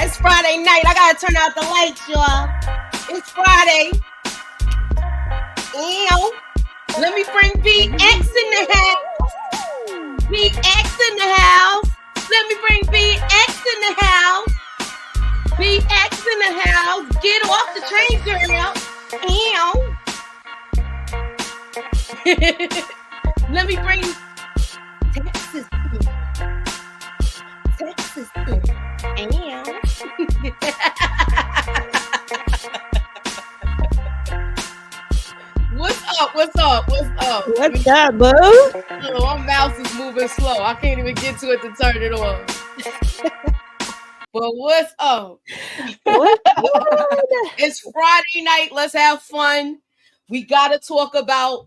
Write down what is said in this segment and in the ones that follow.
It's Friday night. I gotta turn out the lights, y'all. It's Friday. Ew. Let me bring BX in the house. BX in the house. Let me bring BX in the house. BX in the house. Get off the train, girl. Ew. Let me bring Texas in. Texas in. Ew. What's up? What's up? What's up? What's up, boo? Oh, my mouse is moving slow. I can't even get to it to turn it on. But what's up? It's Friday night. Let's have fun. We gotta talk about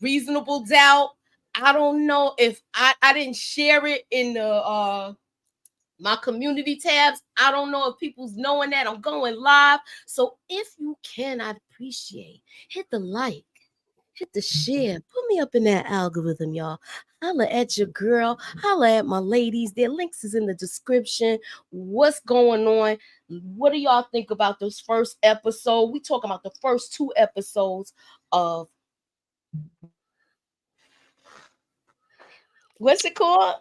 Reasonable Doubt. I don't know if I didn't share it in the my community tabs. I don't know if people's knowing that I'm going live. So if you can, I'd appreciate hit the like, hit the share, put me up in that algorithm, y'all. Holla at your girl, holla at my ladies. Their links is in the description. What's going on? What do y'all think about this first episode? We talking about the first 2 episodes of what's it called?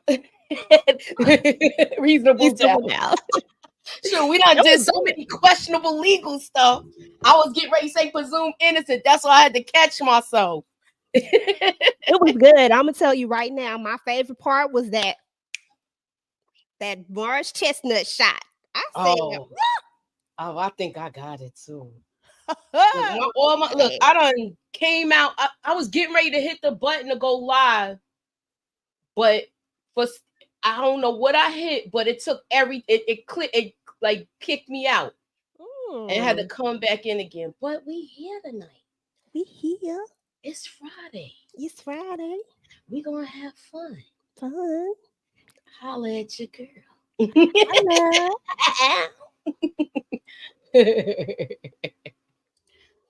Reasonable Doubt. Sure, we done did so many questionable legal stuff. I was getting ready to say presumed innocent. That's why I had to catch myself. It was good. I'm gonna tell you right now. My favorite part was that Morris Chestnut shot. I said, I think I got it too. Look, I done came out. I was getting ready to hit the button to go live, but I don't know what I hit, but it took it clicked, it like kicked me out. And had to come back in again. But we here tonight. We here. It's Friday. It's Friday. We gonna have fun. Fun. Holla at your girl.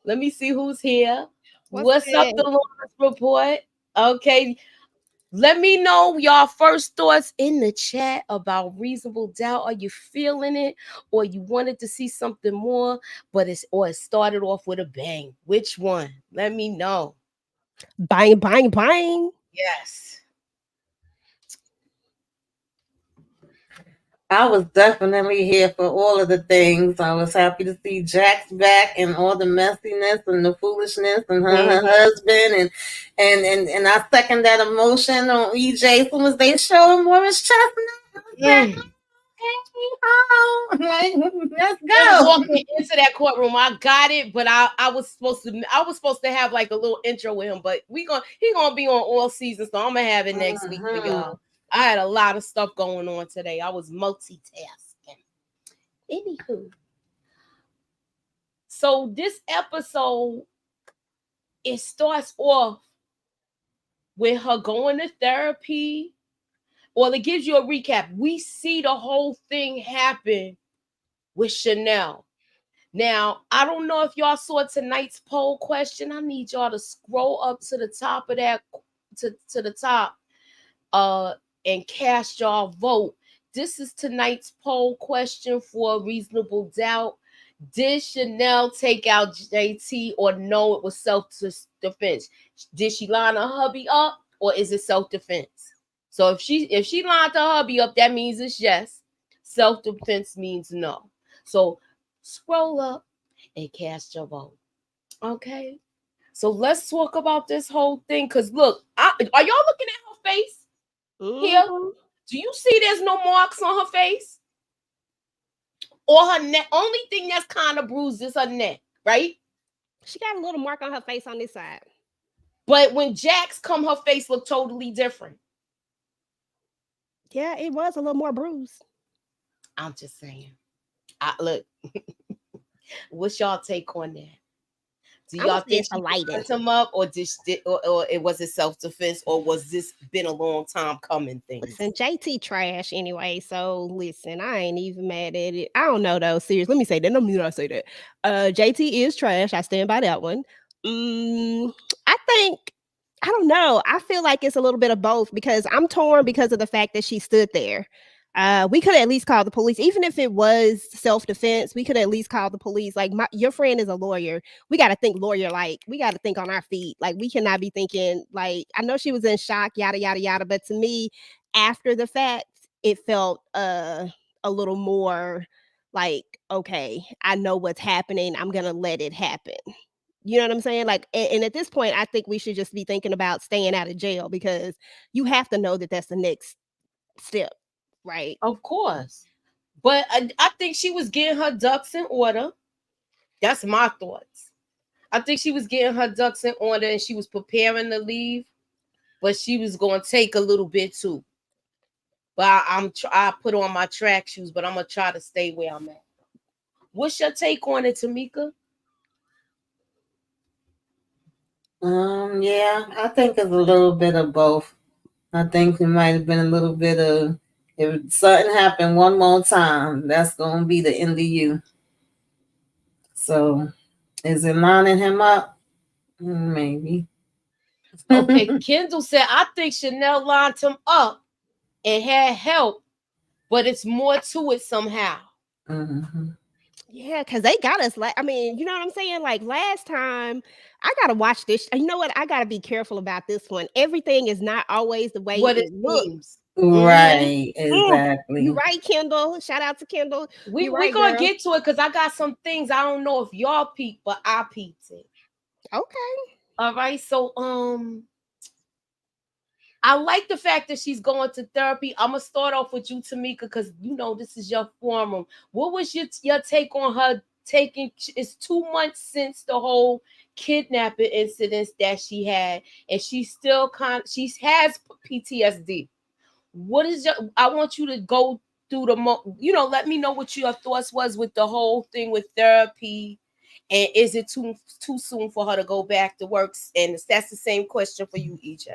Let me see who's here. What's up, the Lawrence Report? Okay. Let me know y'all first thoughts in the chat about Reasonable Doubt. Are you feeling it, or you wanted to see something more, but it started off with a bang? Which one? Let me know. Bang, bang, bang. Yes. I was definitely here for all of the things. I was happy to see Jax back and all the messiness and the foolishness and her husband and I second that emotion on EJ as soon as they showed Morris Chestnut. Let's go. Walking into that courtroom, I got it, but I was supposed to have like a little intro with him, but he gonna be on all season, so I'm gonna have it next week for y'all. I had a lot of stuff going on today. I was multitasking. Anywho, so this episode, it starts off with her going to therapy. Well, it gives you a recap. We see the whole thing happen with Chanel. Now, I don't know if y'all saw tonight's poll question. I need y'all to scroll up to the top of that, to the top, and cast y'all vote. This is tonight's poll question for Reasonable Doubt. Did Chanel take out JT, or no, it was self-defense? Did she line her hubby up, or is it self-defense? So if she lined her hubby up, that means it's yes. Self-defense means no. So scroll up and cast your vote. Okay. So let's talk about this whole thing. Because look, are y'all looking at her face? Here, do you see there's no marks on her face or her neck? Only thing that's kind of bruised is her neck, right? She got a little mark on her face on this side. But when Jax come, her face looked totally different. Yeah, it was a little more bruised. I'm just saying. Look, what's y'all take on that? Do y'all think she put him up, or it was it self-defense, or was this been a long time coming thing? Listen, JT trash anyway, so listen, I ain't even mad at it. I don't know though. Seriously, let me say that. No, I say that. JT is trash. I stand by that one. I don't know. I feel like it's a little bit of both, because I'm torn because of the fact that she stood there. We could at least call the police, even if it was self-defense. We could at least call the police. Like your friend is a lawyer. We got to think lawyer. Like we got to think on our feet. Like we cannot be thinking like I know she was in shock, yada yada yada. But to me, after the fact, it felt a little more like okay, I know what's happening. I'm gonna let it happen. You know what I'm saying? Like, and at this point, I think we should just be thinking about staying out of jail because you have to know that that's the next step, right? Of course. But I think she was getting her ducks in order. That's my thoughts. I think she was getting her ducks in order and she was preparing to leave, but she was going to take a little bit too. But I put on my track shoes, but I'm going to try to stay where I'm at. What's your take on it, Tamika? Yeah, I think it's a little bit of both. I think it might have been a little bit of if something happened one more time, that's gonna be the end of you. So is it lining him up? Maybe. Okay, Kendall said, I think Chanel lined him up and had help, but it's more to it somehow. Mm-hmm. Yeah, because they got us. Like, I mean, you know what I'm saying? Like last time, I gotta watch this. You know what? I gotta be careful about this one. Everything is not always the way What it it looks. seems. Right, exactly. You right, Kendall. Shout out to Kendall. We're right, gonna girl. get to it because I got some things I don't know if y'all peeped, but I peeped it. Okay. All right. So I like the fact that she's going to therapy. I'm gonna start off with you, Tamika, because you know this is your forum. What was your take on her taking? It's 2 months since the whole kidnapping incidents that she had, and she still she has PTSD. What is your? I want you to go through let me know what your thoughts was with the whole thing with therapy, and is it too soon for her to go back to work? And that's the same question for you, EJ.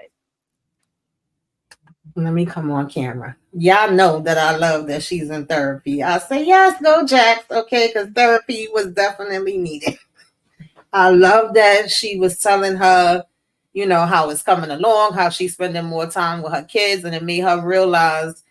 Let me come on camera. Y'all know that I love that she's in therapy. I say, yes, go Jax, okay, because therapy was definitely needed. I love that she was telling her, how it's coming along, how she's spending more time with her kids, and it made her realize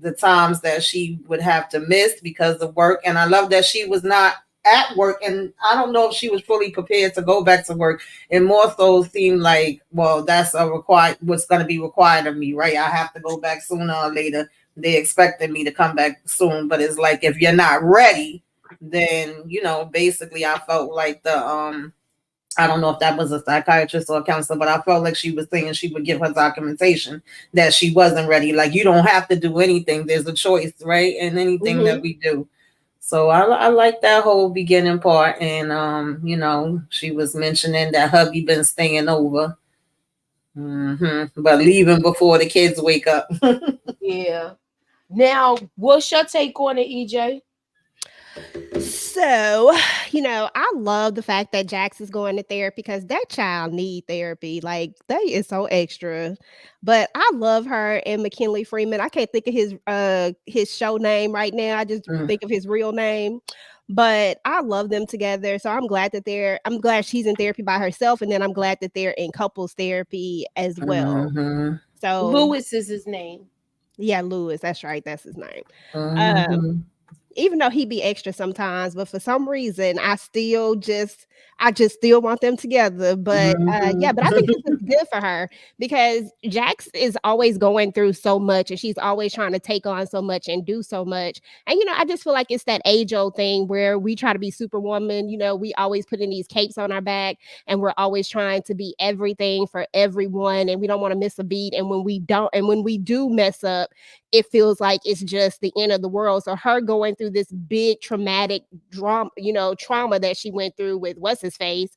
the times that she would have to miss because of work. And I love that she was not at work, and I don't know if she was fully prepared to go back to work. And more so seemed like, well, that's what's going to be required of me, right? I have to go back sooner or later. They expected me to come back soon, but it's like if you're not ready, then basically I felt like I don't know if that was a psychiatrist or a counselor, but I felt like she was saying she would give her documentation that she wasn't ready. Like, you don't have to do anything. There's a choice, right? And anything that we do. So I like that whole beginning part. And, she was mentioning that hubby been staying over, but leaving before the kids wake up. Yeah. Now, what's your take on it, EJ? So, I love the fact that Jax is going to therapy because that child need therapy. Like, they is so extra. But I love her and McKinley Freeman. I can't think of his show name right now. I just think of his real name. But I love them together. So I'm glad she's in therapy by herself. And then I'm glad that they're in couples therapy as well. Mm-hmm. So Lewis is his name. Yeah, Lewis. That's right. That's his name. Even though he be extra sometimes, but for some reason I just still want them together. But but I think this is good for her because Jax is always going through so much and she's always trying to take on so much and do so much. And I just feel like it's that age-old thing where we try to be superwoman, we always put in these capes on our back and we're always trying to be everything for everyone and we don't want to miss a beat. And when we do mess up, it feels like it's just the end of the world. So her going through this big traumatic trauma that she went through with what's his face,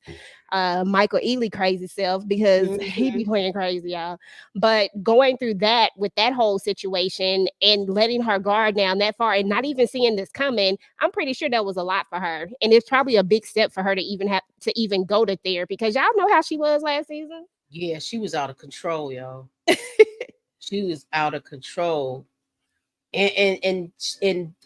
Michael Ealy crazy self, because he be playing crazy, y'all. But going through that with that whole situation and letting her guard down that far and not even seeing this coming, I'm pretty sure that was a lot for her. And it's probably a big step for her to even go to therapy because y'all know how she was last season. Yeah, she was out of control, y'all. She was out of control. And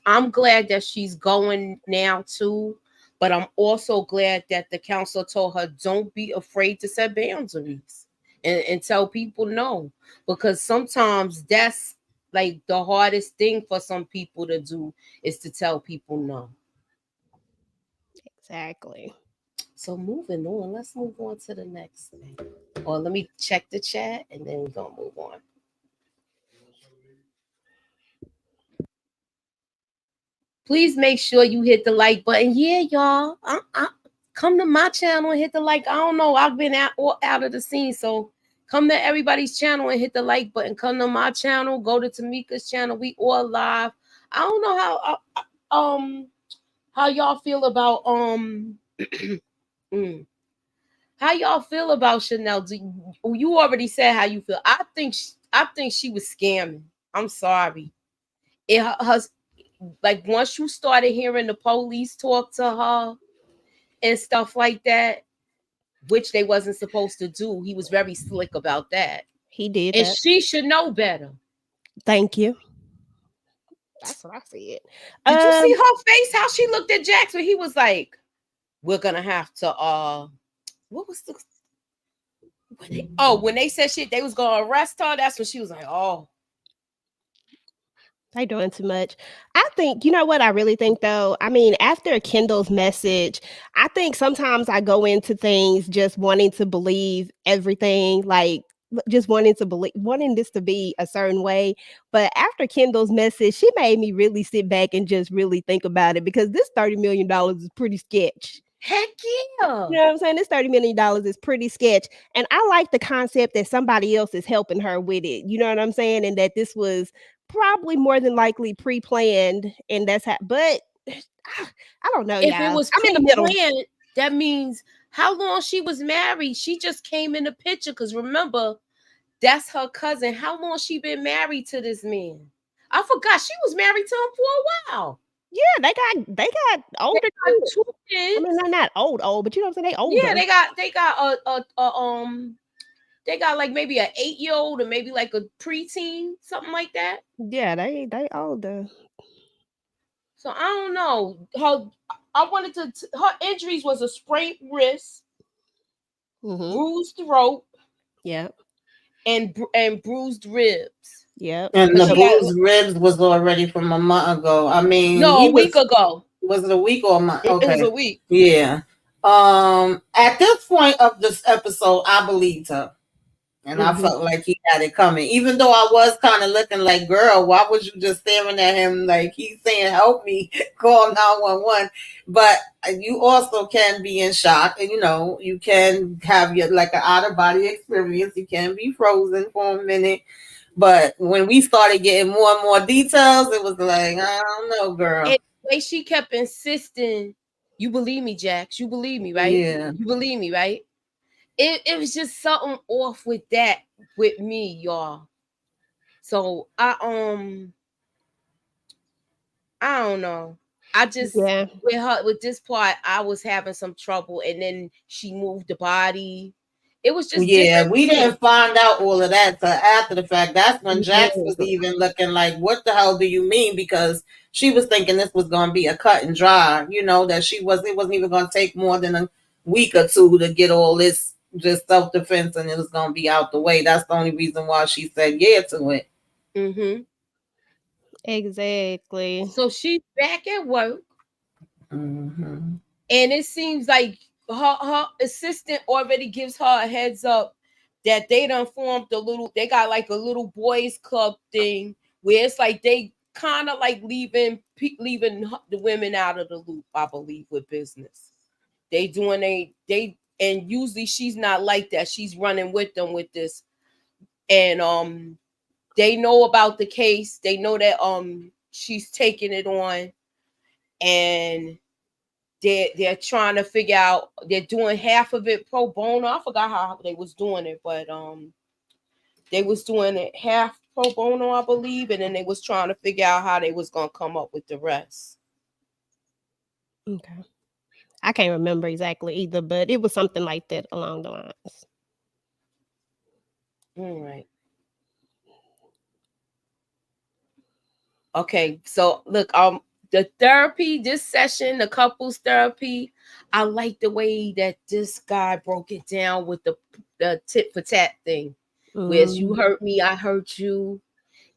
I'm glad that she's going now too, but I'm also glad that the counselor told her don't be afraid to set boundaries and tell people no, because sometimes that's like the hardest thing for some people to do is to tell people no. Exactly. So moving on, let's move on to the next thing. Or let me check the chat and then we're gonna move on. Please make sure you hit the like button. Yeah, y'all. Come to my channel and hit the like. I don't know. I've been out of the scene. So come to everybody's channel and hit the like button. Come to my channel. Go to Tamika's channel. We all live. I don't know how y'all feel about how y'all feel about Chanel. You already said how you feel. I think she was scamming. I'm sorry. It has, like, once you started hearing the police talk to her and stuff like that, which they wasn't supposed to do, he was very slick about that. He did and that. She should know better. Thank you. That's what I said. Did you see her face? How she looked at Jax when he was like, "We're gonna have to what was the when they said shit, they was gonna arrest her. That's when she was like, oh." They doing too much. I think, you know what I really think though? I mean, after Kendall's message, I think sometimes I go into things just wanting to believe everything, like just wanting this to be a certain way. But after Kendall's message, she made me really sit back and just really think about it, because this $30 million is pretty sketch. Heck yeah. You know what I'm saying? This $30 million is pretty sketch. And I like the concept that somebody else is helping her with it. You know what I'm saying? And that this was probably more than likely pre-planned, and that's how. But I don't know. If it was I'm in the middle. That means how long she was married. She just came in the picture because remember, that's her cousin. How long she been married to this man? I forgot she was married to him for a while. Yeah, they got older. They got 2 kids. I mean, they're not old, but you know what I'm saying? They older. Yeah, they got like maybe an 8-year-old or maybe like a preteen, something like that. Yeah, they older. So I don't know. Her injuries was a sprained wrist, bruised throat, yep, and bruised ribs. Yep. And the bruised ribs was already from a month ago. I mean, no, a week ago. Was it a week or a month? Okay. It was a week. Yeah. At this point of this episode, I believed her. And I felt like he had it coming. Even though I was kind of looking like, girl, why was you just staring at him like he's saying, help me, call 911? But you also can be in shock. And, you know, you can have your like an out-of-body experience. You can be frozen for a minute. But when we started getting more and more details, it was like, I don't know, girl. And the way she kept insisting, you believe me, Jax. You believe me, right? Yeah. You believe me, right? It was just something off with that with me, y'all. So I don't know. I just with this part, I was having some trouble, and then she moved the body. It was just we didn't find out all of that till after the fact. That's when Jax was even looking like, what the hell do you mean? Because she was thinking this was going to be a cut and dry, you know, that it wasn't even going to take more than a week or two to get all this just self-defense, and it was going to be out the way. That's the only reason why she said yeah to it. Exactly. So she's back at work, and it seems like her assistant already gives her a heads up that they done formed they got like a little boys club thing where it's like they kind of like leaving the women out of the loop, I believe, with business. They doing and usually she's not like that. She's running with them with this. And they know about the case. They know that she's taking it on, and they're trying to figure out, they're doing half of it pro bono. I forgot how they was doing it, but they was doing it half pro bono, I believe, and then they was trying to figure out how they was gonna come up with the rest. Okay. I can't remember exactly either, but it was something like that along the lines. All right. Okay, so look, the therapy, this session, the couples therapy, I like the way that this guy broke it down with the tit for tat thing. Whereas you hurt me, I hurt you.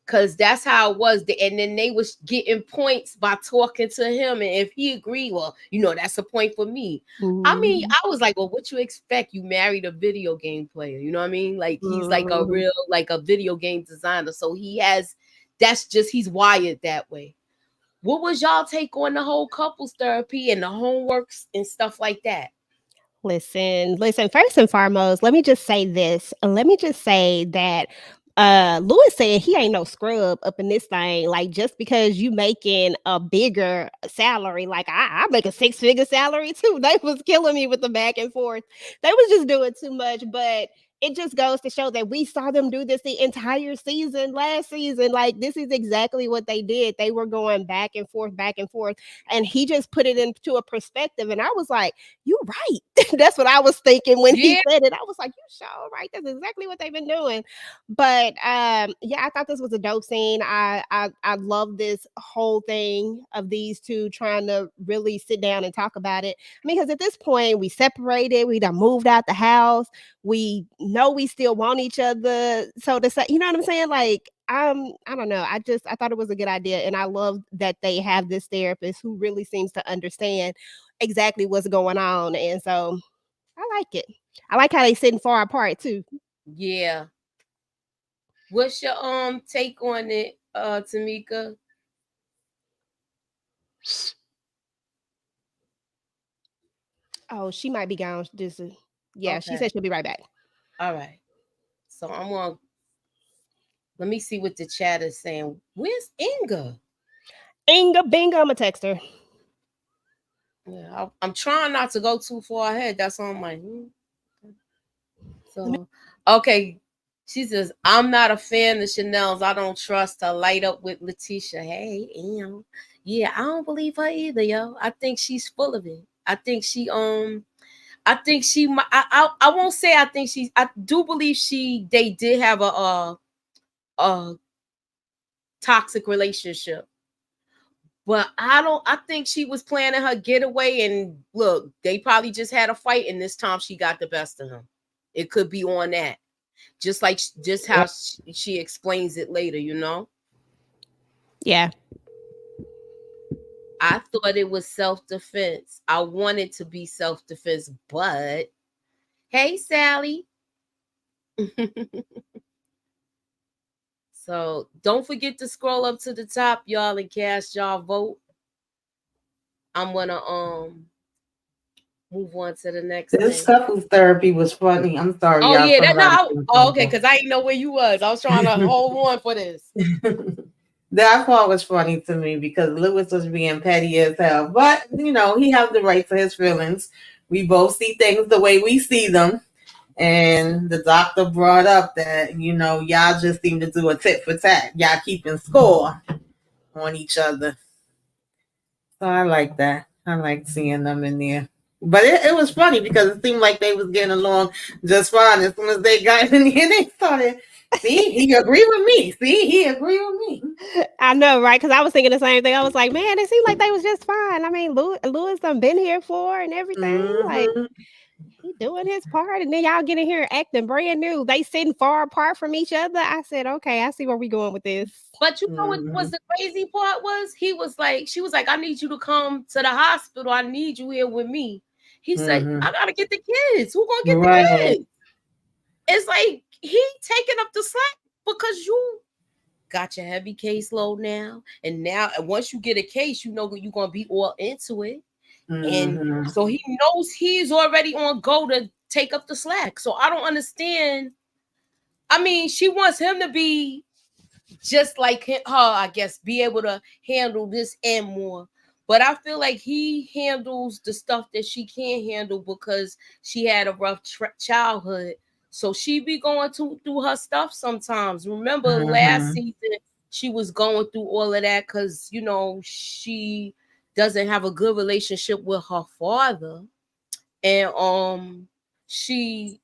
Cause that's how it was. And then they was getting points by talking to him. And if he agreed, well, that's a point for me. I mean, I was like, well, what you expect? You married a video game player. You know what I mean? Like he's like a real, like a video game designer. So he's wired that way. What was y'all take on the whole couples therapy and the homeworks and stuff like that? Listen, first and foremost, let me just say this. Let me just say that Lewis said he ain't no scrub up in this thing. Like, just because you making a bigger salary, like I make a 6-figure salary too. They was killing me with the back and forth. They was just doing too much, but it just goes to show that we saw them do this the entire season, last season. Like, this is exactly what they did. They were going back and forth. And he just put it into a perspective. And I was like, you right. That's what I was thinking when he said it. I was like, you sure right. That's exactly what they've been doing. But I thought this was a dope scene. I love this whole thing of these two trying to really sit down and talk about it. I mean, because at this point we separated, we done moved out the house. We know we still want each other. So to say, you know what I'm saying? Like, I don't know. I thought it was a good idea. And I love that they have this therapist who really seems to understand exactly what's going on. And so I like it. I like how they sitting far apart too. Yeah. What's your take on it, Tamika? Oh, she might be gone. Yeah, Okay. She said she'll be right back. All right. So let me see what the chat is saying. Where's Inga? Inga Binga, I'm a text her. Yeah, I'm trying not to go too far ahead. That's on my. So, okay. She says, I'm not a fan of Chanel's. I don't trust her. Light up with Letitia. Hey, yeah, I don't believe her either, yo. I think she's full of it. I won't say I think I do believe they did have a toxic relationship. But I think she was planning her getaway, and look, they probably just had a fight, and this time she got the best of him. It could be on that. Just how she explains it later, Yeah. I thought it was self-defense. I wanted to be self-defense, but hey, Sally. So don't forget to scroll up to the top, y'all, and cast y'all vote. I'm gonna move on to the next. This couples therapy was funny. I'm sorry. Oh yeah, okay, because I didn't know where you was. I was trying to hold on for this. That part was funny to me because Lewis was being petty as hell. But, he has the right to his feelings. We both see things the way we see them. And the doctor brought up that, y'all just seem to do a tit for tat. Y'all keeping score on each other. So I like that. I like seeing them in there. But it was funny because it seemed like they was getting along just fine. As soon as they got in here, they started... See, he agreed with me. I know, right? Because I was thinking the same thing. I was like, man, it seemed like they was just fine. I mean, Lewis done been here for and everything. Like, he doing his part, and then y'all get in here acting brand new. They sitting far apart from each other. I said, okay, I see where we going with this. But you know what was the crazy part was? She was like, I need you to come to the hospital. I need you here with me. He said, I gotta get the kids. Who gonna get the kids? It's like he taking up the slack because you got your heavy caseload now. And now once you get a case, you're going to be all into it. And so he knows he's already on go to take up the slack. So I don't understand. I mean, she wants him to be just like her, I guess, be able to handle this and more. But I feel like he handles the stuff that she can't handle because she had a rough childhood. So she be going through her stuff sometimes. Remember last season, she was going through all of that because, she doesn't have a good relationship with her father. And she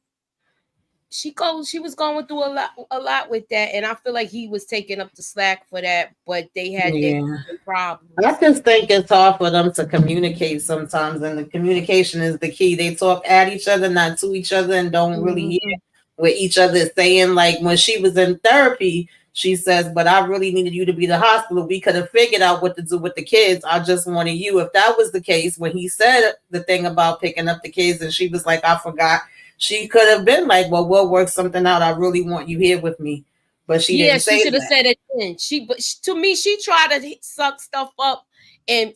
was going through a lot with that. And I feel like he was taking up the slack for that, but they had their problems. I just think it's hard for them to communicate sometimes, and the communication is the key. They talk at each other, not to each other, and don't really hear what each other is saying. Like when she was in therapy, She says, but I really needed you to be the hospital. We could have figured out what to do with the kids. I just wanted you. If that was the case, when he said the thing about picking up the kids and she was like, I forgot, she could have been like, well, we'll work something out. I really want you here with me. But she didn't say that. She should have said it then. To me, she tried to suck stuff up and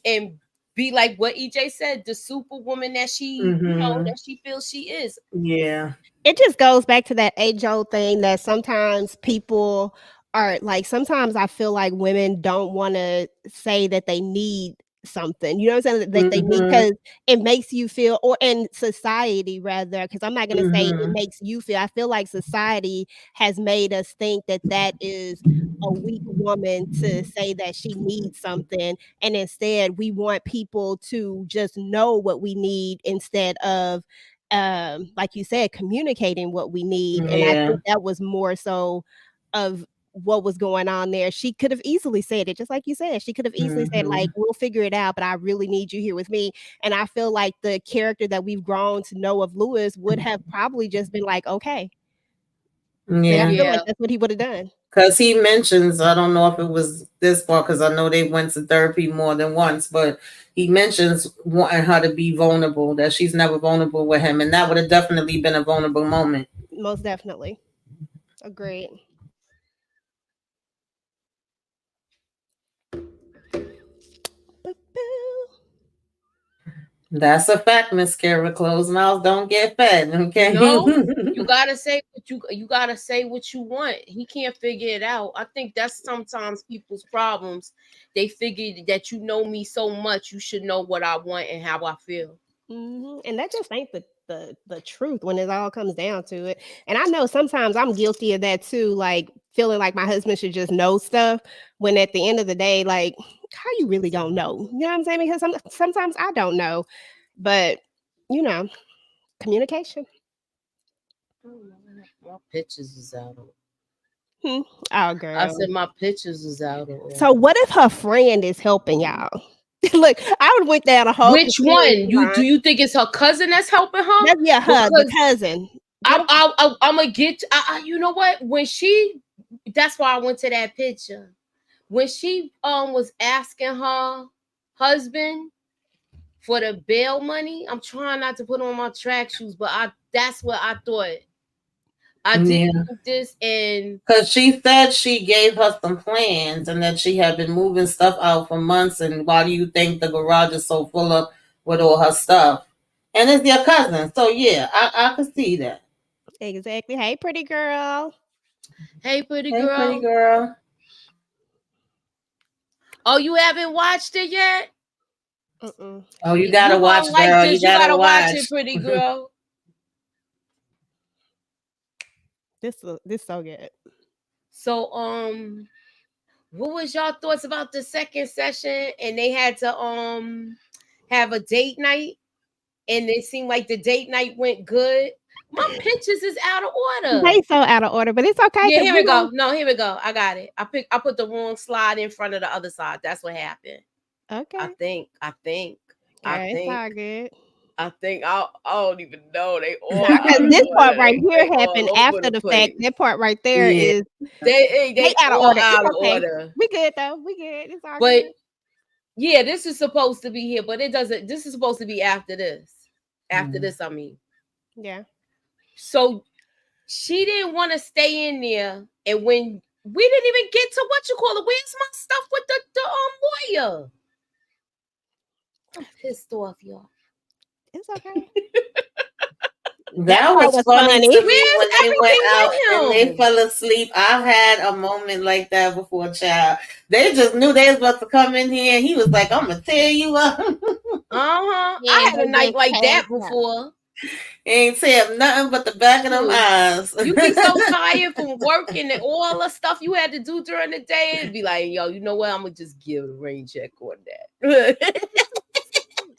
be like what EJ said, the superwoman that she, you know, that she feels she is. Yeah. It just goes back to that age-old thing that sometimes people are like, sometimes I feel like women don't want to say that they need something, you know what I'm saying? That they need, because it makes you feel, or in society rather, because I'm not going to say it makes you feel. I feel like society has made us think that that is a weak woman to say that she needs something, and instead we want people to just know what we need instead of like you said, communicating what we need. And I think that was more so of what was going on there. She could have easily said it, just like you said. She could have easily said, like, we'll figure it out, but I really need you here with me. And I feel like the character that we've grown to know of Lewis would have probably just been like, okay. Yeah. I feel like that's what he would have done. Because he mentions, I don't know if it was this part, because I know they went to therapy more than once, but he mentions wanting her to be vulnerable, that she's never vulnerable with him. And that would have definitely been a vulnerable moment. Most definitely. Agreed. That's a fact, Miss Kara. Closed mouths don't get fed. Okay. No, you gotta say what you gotta say what you want. He can't figure it out. I think that's sometimes people's problems. They figure that you know me so much, you should know what I want and how I feel. And that just ain't the truth when it all comes down to it. And I know sometimes I'm guilty of that too, like feeling like my husband should just know stuff, when at the end of the day, like, how you really don't know? You know what I'm saying? Because sometimes I don't know, but you know, communication. My pictures is out of. Oh, girl. I said my pictures is out of order. So what if her friend is helping y'all? Look, I would went down a whole. Which one? Do you think it's her cousin that's helping her? Yeah, her, the cousin. I'm gonna get. You know what? When she, that's why I went to that picture. When she was asking her husband for the bail money, I'm trying not to put on my track shoes, but that's what I thought. I did this, and because she said she gave her some plans and that she had been moving stuff out for months. And why do you think the garage is so full up with all her stuff? And it's your cousin, so yeah, I could see that. Exactly. Hey, pretty girl. Hey, pretty girl. Pretty girl. Oh, you haven't watched it yet? Oh, you gotta watch, like girl. This. You gotta watch it, pretty girl. This so good. So what was y'all thoughts about the second session? And they had to have a date night, and it seemed like the date night went good. My pictures is out of order. They so out of order, but it's okay. Yeah, here we go. No, here we go. I got it. I put the wrong slide in front of the other side. That's what happened. Okay. I think. It's all good. I think I don't even know. They all because this part right here happened after the fact. That part right there is they out of order. Out of order. We good though. We good. It's all but good. Yeah, this is supposed to be here, but it doesn't. This is supposed to be after this. After this, I mean. Yeah. So she didn't want to stay in there, and when we didn't even get to what you call it, where's my stuff with the lawyer? I'm pissed off, y'all. It's okay. That was funny to me when they went out and they fell asleep. I've had a moment like that before, child. They just knew they was about to come in here. And he was like, "I'm gonna tear you up." I had a night like that before. Ain't tear nothing but the back of them eyes. You be so tired from working and all the stuff you had to do during the day. It'd be like, yo, you know what? I'm gonna just give a rain check on that.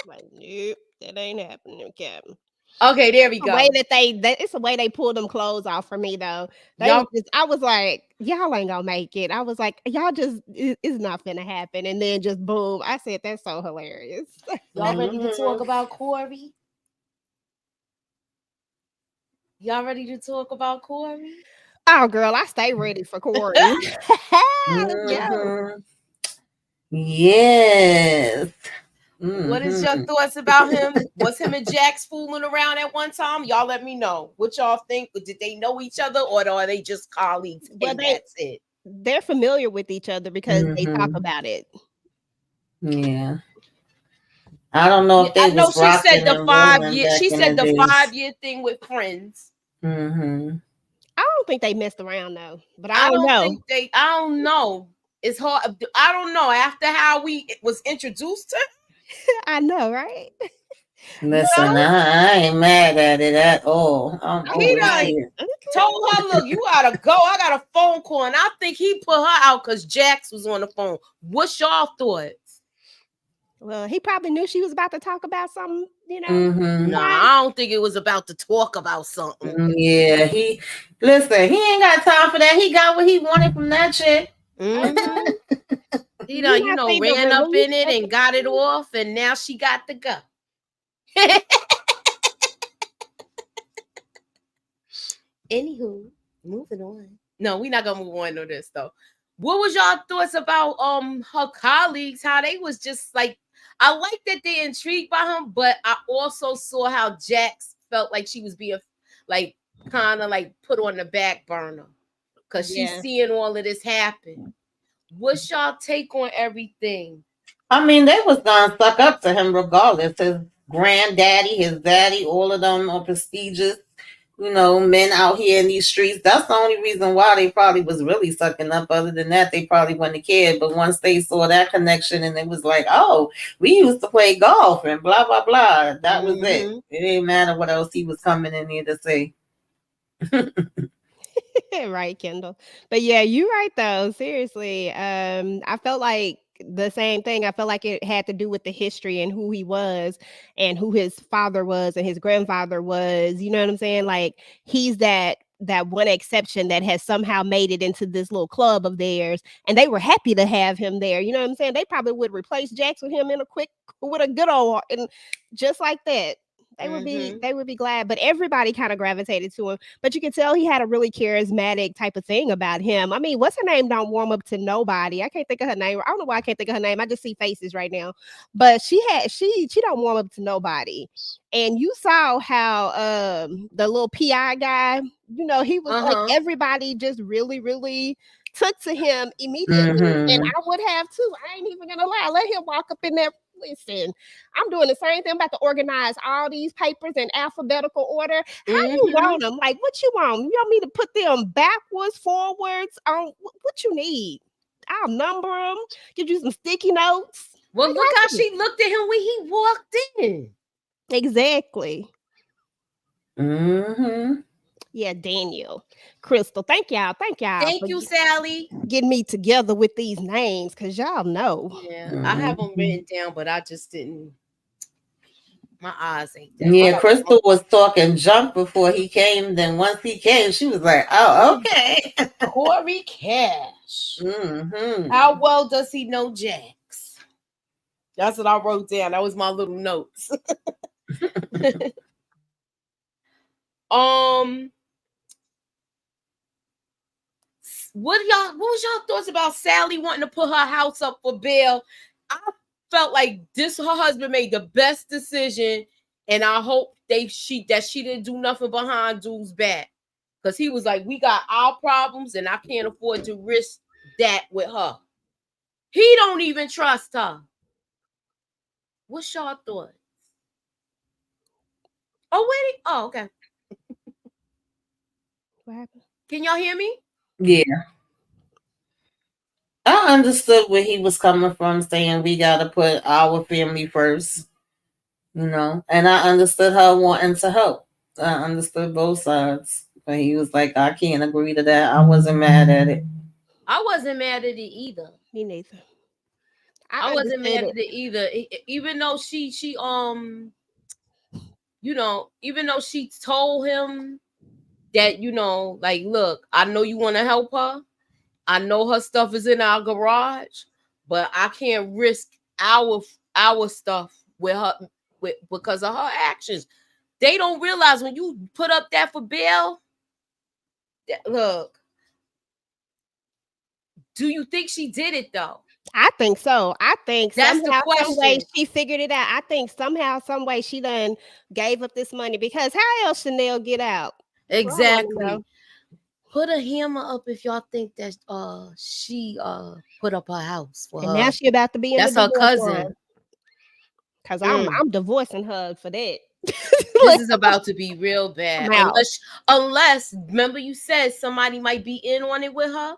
Like, nope, that ain't happening, Captain. Okay, there we go. The way it's the way they pulled them clothes off for me though. I was like, y'all ain't gonna make it. I was like, y'all just it's not gonna happen. And then just boom. I said that's so hilarious. Y'all ready to talk about Corey? Y'all ready to talk about Corey? Oh, girl, I stay ready for Corey. Let's go. Yes. What is your thoughts about him? Was him and Jax fooling around at one time? Y'all let me know. What y'all think? Did they know each other, or are they just colleagues? Well, And that's it. They're familiar with each other because they talk about it. Yeah. I don't know if they I know was she said rocking the and 5 rolling year. back She in said the days. 5-year thing with friends. Mm-hmm. I don't think they messed around though, but I don't know. I don't know. It's hard. I don't know. After how we was introduced to, I know, right? Listen, I ain't mad at it at all. I'm he always done here. told her, "Look, you gotta go. I got a phone call," and I think he put her out because Jax was on the phone. What's y'all thoughts? Well, he probably knew she was about to talk about something, you know. Mm-hmm. Nah, I don't think it was about to talk about something. Yeah, he ain't got time for that. He got what he wanted from that chick. Mm-hmm. He done, ran up in it and got it off, and now she got to go. Anywho, moving on. No, we're not gonna move on to this though. What was y'all thoughts about her colleagues? How they was just like, I like that they intrigued by him, but I also saw how Jax felt like she was being like kind of like put on the back burner because she's seeing all of this happen. What's y'all take on everything? I mean, they was gonna suck up to him regardless. His granddaddy, his daddy, all of them are prestigious, men out here in these streets. That's the only reason why they probably was really sucking up. Other than that, they probably wouldn't have cared. But once they saw that connection and it was like, oh, we used to play golf and blah, blah, blah. That was it. It didn't matter what else he was coming in here to say. Right, Kendall. But yeah, you're right though. Seriously. I felt like the same thing. I felt like it had to do with the history and who he was and who his father was and his grandfather was. You know what I'm saying? Like he's that one exception that has somehow made it into this little club of theirs, and they were happy to have him there. You know what I'm saying? They probably would replace Jax with him with a good old, and just like that. They would be glad, but everybody kind of gravitated to him. But you could tell he had a really charismatic type of thing about him. I mean, what's her name? Don't warm up to nobody. I can't think of her name. I don't know why I can't think of her name. I just see faces right now. But she don't warm up to nobody. And you saw how the little PI guy, he was like everybody just really, really took to him immediately. And I would have too. I ain't even gonna lie. Let him walk up in there. Listen, I'm doing the same thing. I'm about to organize all these papers in alphabetical order. How you want them? Like, what you want? You want me to put them backwards, forwards? What you need? I'll number them. Give you some sticky notes. Well, look how she looked at him when he walked in. Exactly. Yeah, Daniel, Crystal. Thank y'all. Thank you, Sally. Getting me together with these names because y'all know. Yeah, I have them written down, but I just didn't. My eyes ain't that. Yeah, Crystal was talking junk before he came. Then once he came, she was like, "Oh, okay." Corey Cash. How well does he know Jax? That's what I wrote down. That was my little notes. What was y'all thoughts about Sally wanting to put her house up for bail? I felt like her husband made the best decision, and I hope she didn't do nothing behind dude's back, because he was like, we got our problems and I can't afford to risk that with her. He don't even trust her. What's y'all thoughts? Oh, wait. Oh, okay. What happened? Can y'all hear me? Yeah. I understood where he was coming from, saying we got to put our family first, and I understood her wanting to help. I understood both sides, but he was like, I can't agree to that. I wasn't mad at it. I wasn't mad at it either. Me neither. I wasn't mad at it either. Even though she even though she told him that, like, look, I know you want to help her. I know her stuff is in our garage, but I can't risk our stuff with her because of her actions. They don't realize when you put up that for bail, Look, do you think she did it though? I think so. I think That's the somehow, some way question. she figured it out. I think somehow, some way she done gave up this money because how else Chanel get out? That's what I wanna Exactly. know. Put a hammer up if y'all think that she put up her house for And her. now she about to be in That's the her divorce cousin. line. Cause I'm divorcing her for that. This is about to be real bad. I'm out. Unless remember you said somebody might be in on it with her.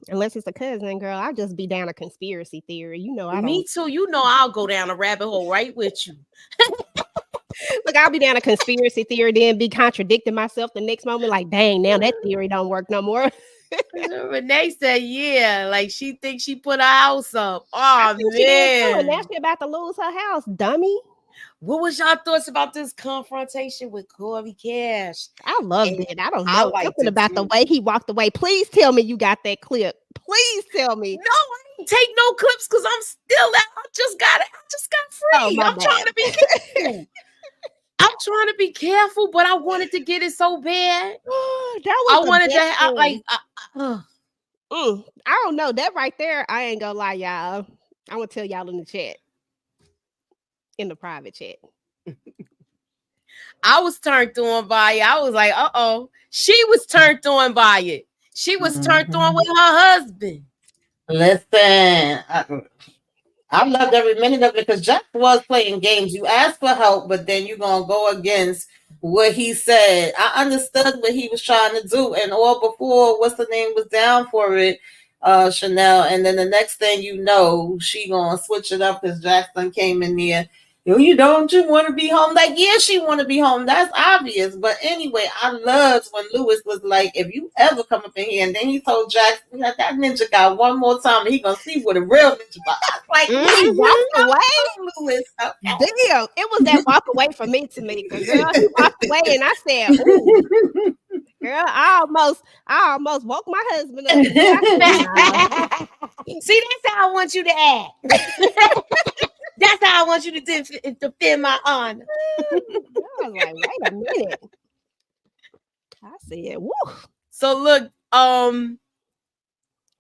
Unless it's a cousin, girl, I'll just be down a conspiracy theory. You know, I Me don't. too. You know I'll go down a rabbit hole right with you. Look, I'll be down a conspiracy theory, then be contradicting myself the next moment. Like, dang, now that theory don't work no more. Renee said, yeah, like she thinks she put her house up. I Oh think she did too, and now man. she about to lose her house, dummy. What was y'all thoughts about this confrontation with Corey Cash? I loved it. I don't I know. liked Something it about the too. way he walked away. Please tell me you got that clip. Please tell me. No, I didn't take no clips because I'm still out. I just got Oh, free. my I'm trying to be careful. I'm trying to be careful, but I wanted to get it so bad. That was I the wanted to best have thing. like I don't know. That right there, I ain't gonna lie, y'all. I'm gonna tell y'all in the chat. In the private chat. I was turned on by it. I was like, she was turned on by it. She was turned on with her husband. Listen, I loved every minute of it because Jack was playing games. You asked for help, but then you're going to go against what he said. I understood what he was trying to do. And all before, what's the name, was down for it, Chanel. And then the next thing you know, she going to switch it up because Jackson came in there. You don't you want to be home? Like, yeah, she want to be home. That's obvious. But anyway, I loved when Lewis was like, if you ever come up in here, and then he told Jackson that ninja guy one more time, and he gonna see what a real ninja was. I was like, He walked away. Lewis. Okay. Damn, it was that walk away for me, Tamika. Girl, he walked away, and I said, "Ooh, girl, I almost woke my husband up." See, that's how I want you to act. That's how I want you to defend my honor. I was like, wait a minute. I said, "Woo." So look,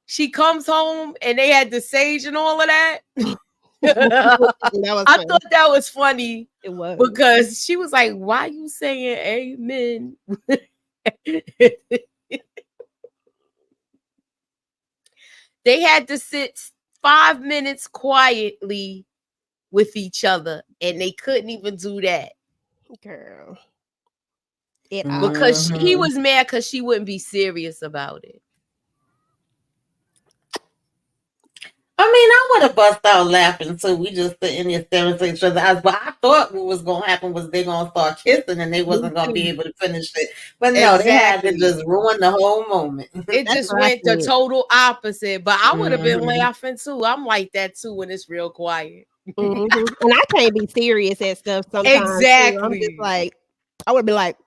she comes home and they had the sage and all of that. I thought that was funny. It was because she was like, "Why you saying amen?" They had to sit 5 minutes quietly with each other, and they couldn't even do that. Girl. Because he was mad because she wouldn't be serious about it. I mean, I would have bust out laughing too. We just sitting there staring at each other's eyes. But I thought what was going to happen was they're going to start kissing and they wasn't going to be able to finish it. But no, they had to just ruin the whole moment. It just went the total opposite. But I would have been laughing too. I'm like that too when it's real quiet. And I can't be serious at stuff sometimes. Exactly. I'm just like, I would be like,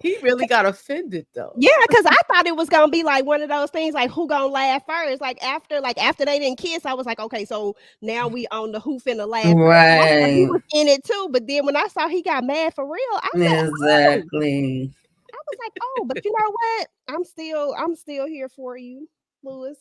he really got offended though. Yeah, because I thought it was gonna be like one of those things, like who gonna laugh first? Like after they didn't kiss, I was like, okay, so now we on the who finna laugh. Right. He was in it too, but then when I saw he got mad for real, I said, exactly. I was like, oh, but you know what? I'm still here for you, Lewis.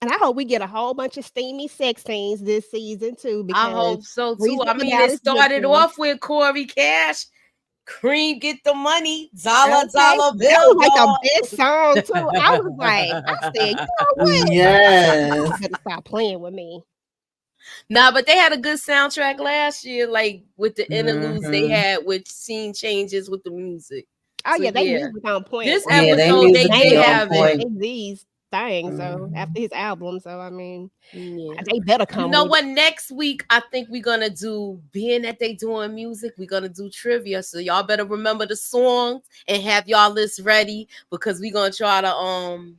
And I hope we get a whole bunch of steamy sex scenes this season too. I hope so too. I mean, it started off with Corey Cash. Cream, get the money, dollar bill. That was like the best song too. I was like, I said, you know what? Yes. You better stop playing with me. Nah, but they had a good soundtrack last year, like with the interludes they had with scene changes with the music. Oh yeah, they music on point. This episode they did have these things. So after his album, so I mean, they better come. You know what? Next week I think we're gonna do. Being that they doing music, we're gonna do trivia. So y'all better remember the songs and have y'all list ready because we're gonna try to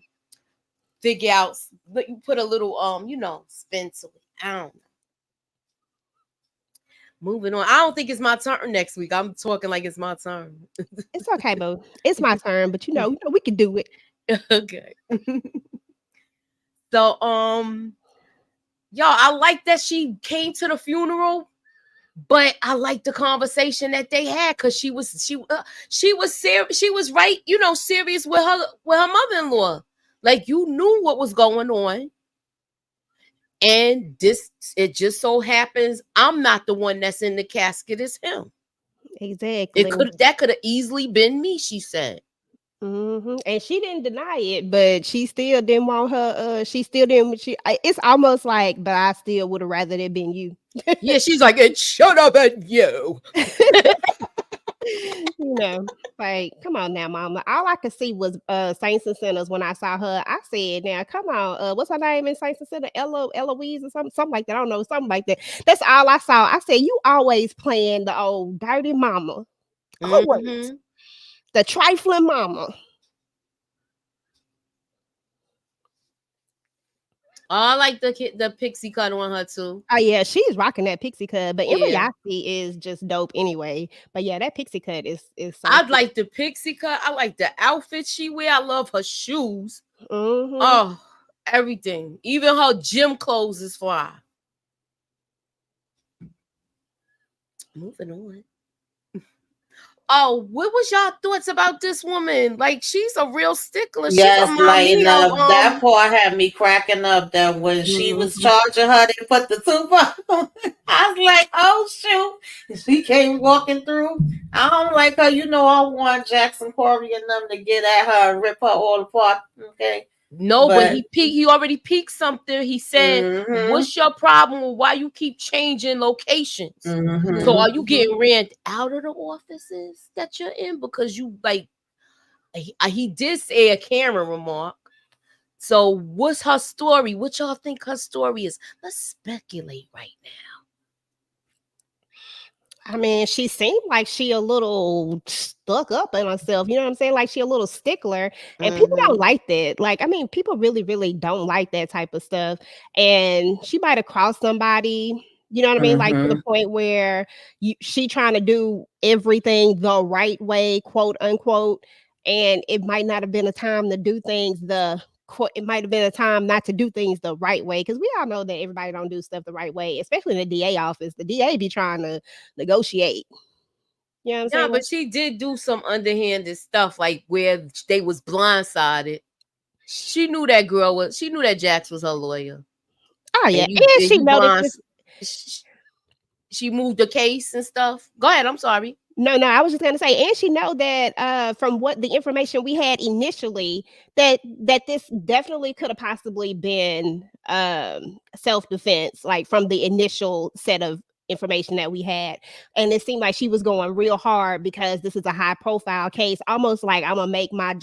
figure out. Put a little spin to it. I don't know. Moving on. I don't think it's my turn next week. I'm talking like it's my turn. It's okay, boo. It's my turn, but you know we can do it. Okay. So y'all, I like that she came to the funeral But I like the conversation that they had because she was serious. She was right, serious with her mother-in-law. Like, you knew what was going on. And it just so happens I'm not the one that's in the casket, it's him. Exactly. That could have easily been me, she said. Mm-hmm. And she didn't deny it, but she still didn't want her. She still didn't. It's almost like, but I still would have rather it been you. Yeah, she's like, it should have been you. Like, come on now, mama. All I could see was Saints and Sinners when I saw her. I said, now, come on. What's her name in Saints and Sinners? Eloise or something like that. I don't know, something like that. That's all I saw. I said, you always playing the old dirty mama. Always. Mm-hmm. The trifling mama. Oh, I like the pixie cut on her too. Oh yeah, she's rocking that pixie cut. But Emma Yasi is just dope anyway. But yeah, that pixie cut is I'd like the pixie cut. I like the outfit she wear. I love her shoes. Mm-hmm. Oh, everything. Even her gym clothes is fly. Moving on. Oh, what was y'all thoughts about this woman? Like, she's a real stickler. Yes, that part had me cracking up. That when she was charging her, they put the Tupac on. I was like, oh shoot. She came walking through. I don't like her. I want Jackson Corey and them to get at her and rip her all apart. Okay. No, but he already peaked something. He said, what's your problem? Why you keep changing locations? So are you getting ran out of the offices that you're in? Because you he did say a camera remark. So what's her story? What y'all think her story is? Let's speculate right now. I mean, she seemed like she a little stuck up in herself. You know what I'm saying? Like she a little stickler, and people don't like that. Like, I mean, people really, really don't like that type of stuff. And she might have crossed somebody. You know what I mean? Like to the point where she trying to do everything the right way, quote unquote, and it might not have been a time to do things it might have been a time not to do things the right way, because we all know that everybody don't do stuff the right way, especially in the DA office. The DA be trying to negotiate. You know what I'm saying? But she did do some underhanded stuff, like where they was blindsided. She knew that Jax was her lawyer. Oh yeah, and she noticed she moved the case and stuff. Go ahead, I'm sorry. No, I was just gonna say, and she know that from what the information we had initially, that this definitely could have possibly been self-defense, like from the initial set of information that we had. And it seemed like she was going real hard because this is a high profile case, almost like I'm gonna make my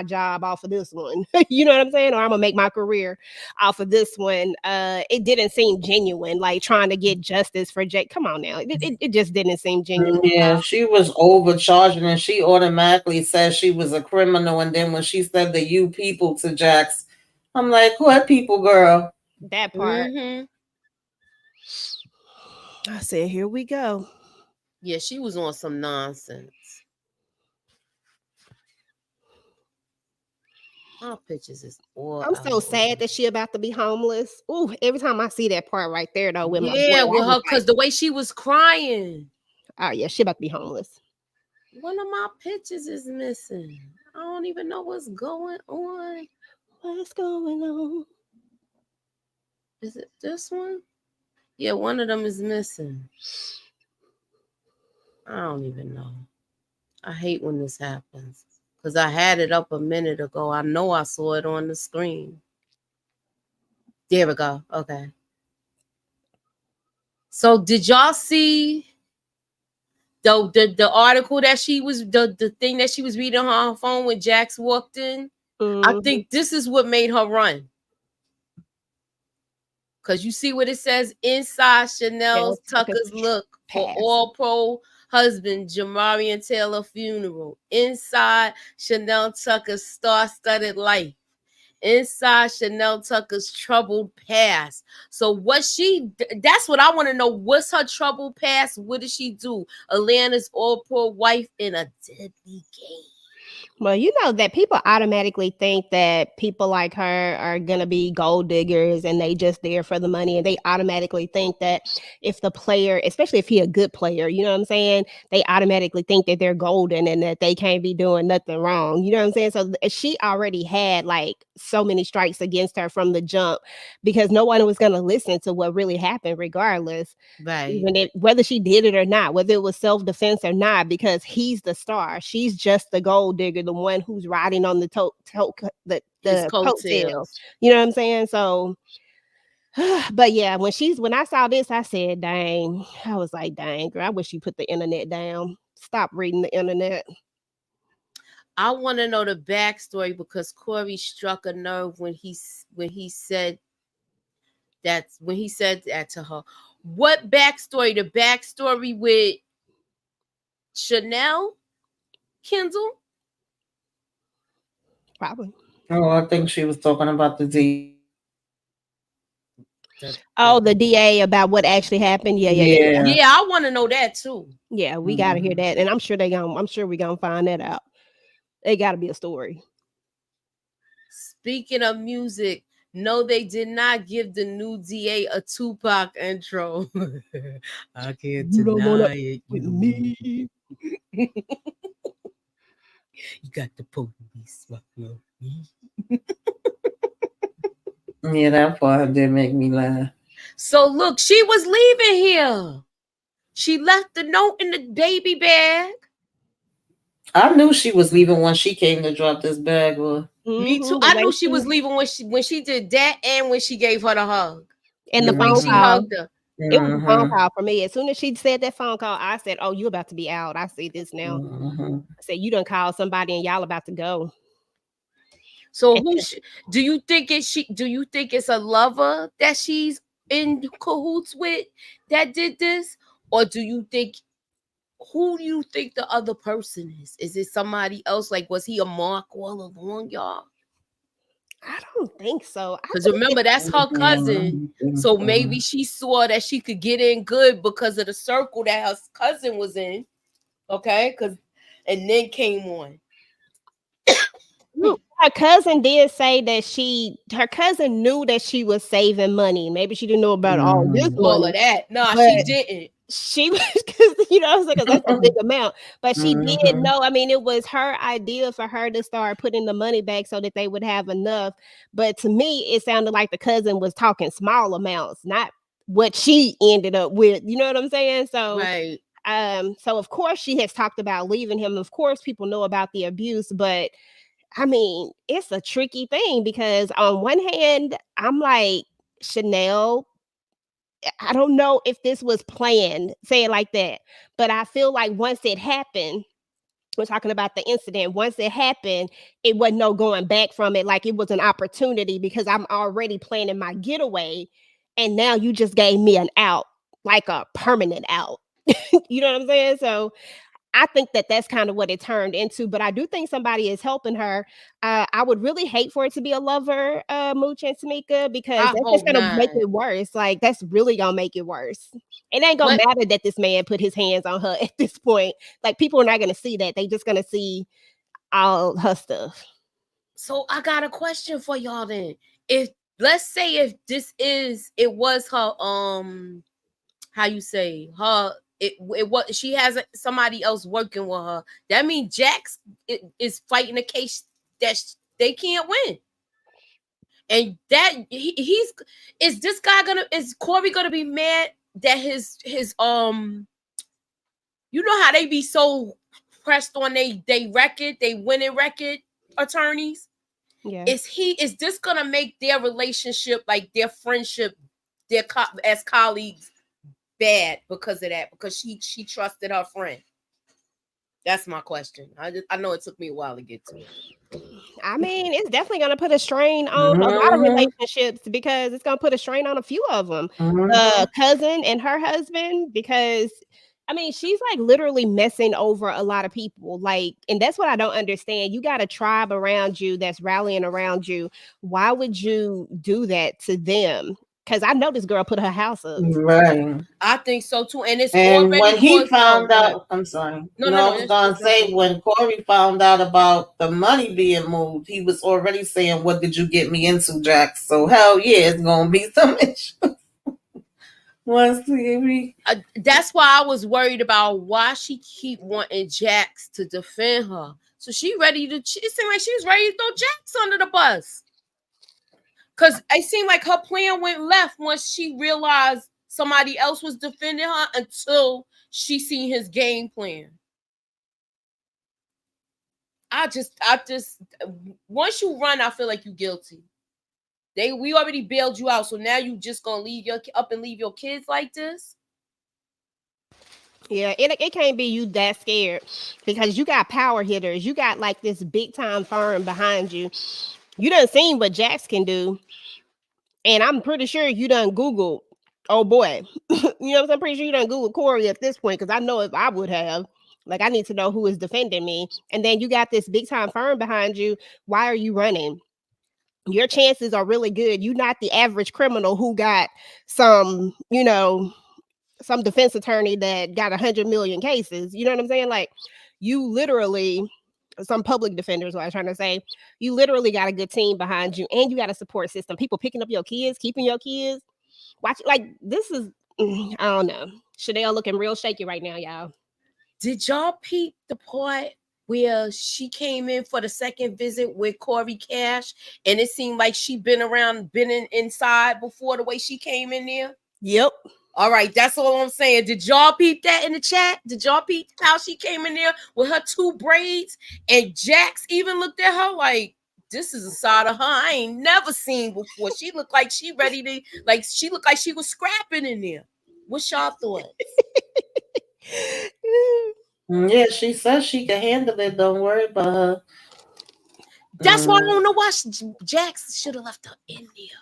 job off of this one. You know what I'm saying? Or I'm gonna make my career off of this one. It didn't seem genuine, like trying to get justice for Jake. Come on now. It just didn't seem genuine. Yeah, she was overcharging, and she automatically said she was a criminal. And then when she said the "you people" to Jax, I'm like, what people, girl? That part. I said, here we go. Yeah, she was on some nonsense. My pictures is all I'm so sad that she about to be homeless. Ooh, every time I see that part right there, though, with my boy, with her, because the way she was crying. Oh yeah, she about to be homeless. One of my pictures is missing. I don't even know what's going on. What's going on? Is it this one? Yeah, one of them is missing. I don't even know. I hate when this happens because I had it up a minute ago. I know I saw it on the screen. There we go. Okay. So did y'all see the article that she was the thing that she was reading on her phone when Jax walked in? I think this is what made her run. Because you see what it says inside Chanel Tucker's look for All-Pro husband Jamarian Taylor funeral. Inside Chanel Tucker's star-studded life. Inside Chanel Tucker's troubled past. So that's what I want to know. What's her troubled past? What did she do? Atlanta's All-Pro wife in a deadly game. Well, you know that people automatically think that people like her are going to be gold diggers and they just there for the money. And they automatically think that if the player, especially if he a good player, you know what I'm saying? They automatically think that they're golden and that they can't be doing nothing wrong. You know what I'm saying? So she already had like so many strikes against her from the jump because no one was going to listen to what really happened regardless. Right. Even if whether she did it or not, whether it was self-defense or not, because he's the star. She's just the gold digger, the one who's riding on the the coattails. You know what I'm saying? So but yeah, when I saw this, I said, dang, I was like, dang, girl, I wish you put the internet down. Stop reading the internet. I want to know the backstory because Corey struck a nerve when he said that to her. What backstory? The backstory with Chanel Kendall? Probably. Oh, I think she was talking about the DA. Oh, the DA about what actually happened. Yeah. I want to know that too. Yeah, we gotta hear that, and I'm sure we're gonna find that out. It got to be a story. Speaking of music, no, they did not give the new DA a Tupac intro. I can't deny it. With me. You got the police. Yeah, that part did make me laugh. So look, she was leaving here. She left the note in the baby bag. I knew she was leaving when she came to drop this bag. Me too. I knew she was leaving when she did that and when she gave her the hug. And the phone call. Hugged her. It was a phone call for me. As soon as she said that phone call, I said, "Oh, you about to be out. I see this now." I said, "You done called somebody and y'all about to go." So do you think it's a lover that she's in cahoots with that did this, or who do you think the other person is? Is it somebody else? Like, was he a mark all along, y'all? I don't think so. Because remember, that's her cousin. So maybe she saw that she could get in good because of the circle that her cousin was in. Okay, and then came on. Her cousin did say that her cousin knew that she was saving money. Maybe she didn't know about all this money. All of that. No, she didn't. She was, because that's a big amount. But she did know. I mean, it was her idea for her to start putting the money back so that they would have enough. But to me, it sounded like the cousin was talking small amounts, not what she ended up with. You know what I'm saying? So, right. So of course she has talked about leaving him. Of course, people know about the abuse, but I mean, it's a tricky thing because on one hand, I'm like, Chanel, I don't know if this was planned, say it like that, but I feel like once it happened, we're talking about the incident. Once it happened, it wasn't no going back from it. Like it was an opportunity because I'm already planning my getaway. And now you just gave me an out, like a permanent out. You know what I'm saying? So I think that that's kind of what it turned into, but I do think somebody is helping her. I would really hate for it to be a lover, Mooch and Tamika, because that's just gonna make it worse. Like that's really gonna make it worse. It ain't gonna matter that this man put his hands on her at this point. Like people are not gonna see that. They just gonna see all her stuff. So I got a question for y'all then. Let's say if it was her how you say her it was she has somebody else working with her. That means Jax is fighting a case that they can't win. And that is Corey gonna be mad that his you know how they be so pressed on they record, they winning record attorneys? Yeah. Is this gonna make their relationship, like their friendship, as colleagues, bad because of that? Because she trusted her friend. That's my question. I know it took me a while to get to it. I mean, it's definitely going to put a strain on a lot of relationships because it's going to put a strain on a few of them. Cousin and her husband, because I mean, she's like literally messing over a lot of people. Like, and that's what I don't understand. You got a tribe around you that's rallying around you. Why would you do that to them? Because I know this girl put her house up. Right. I think so too. And it's And already when he found out, out, I'm sorry. No, I was gonna say when Corey found out about the money being moved, he was already saying, "What did you get me into, Jax?" So hell yeah, it's gonna be some issues. That's why I was worried about why she keep wanting Jax to defend her. So she ready to. It seemed like she was ready to throw Jax under the bus. Because it seemed like her plan went left once she realized somebody else was defending her until she seen his game plan. I just once you run, I feel like you're guilty. We already bailed you out, so now you just gonna leave leave your kids like this? Yeah, it can't be you that scared because you got power hitters. You got like this big time firm behind you. You done seen what Jax can do. And I'm pretty sure you done Googled, oh boy. You know what I'm saying? I'm pretty sure you done Googled Corey at this point because I know if I would have. Like, I need to know who is defending me. And then you got this big time firm behind you. Why are you running? Your chances are really good. You're not the average criminal who got some, some defense attorney that got 100 million cases. You know what I'm saying? Like, you literally, some public defenders, what I'm trying to say, you literally got a good team behind you and you got a support system. People picking up your kids, keeping your kids. Watch, like, this is, I don't know. Chanel looking real shaky right now, y'all. Did y'all peep the part where she came in for the second visit with Corey Cash and it seemed like she been inside before the way she came in there? Yep. All right, that's all I'm saying. Did y'all peep that in the chat? Did y'all peep how she came in there with her 2 braids? And Jax even looked at her like, this is a side of her I ain't never seen before. She looked like she ready to, she looked like she was scrapping in there. What's y'all thoughts? Yeah, she says she can handle it. Don't worry about her. That's why I don't know why Jax should have left her in there.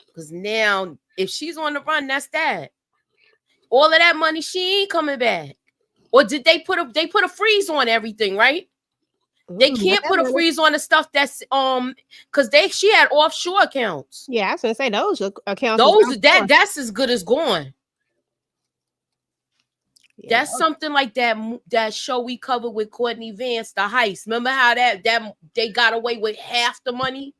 Because now, if she's on the run, that's that. All of that money, she ain't coming back. Or did they put a freeze on everything, right? They can't put a freeze on the stuff that's because she had offshore accounts. Yeah, I was gonna say those accounts. That's as good as gone. Yeah. That's something like that show we covered with Courtney Vance, the heist. Remember how that they got away with half the money?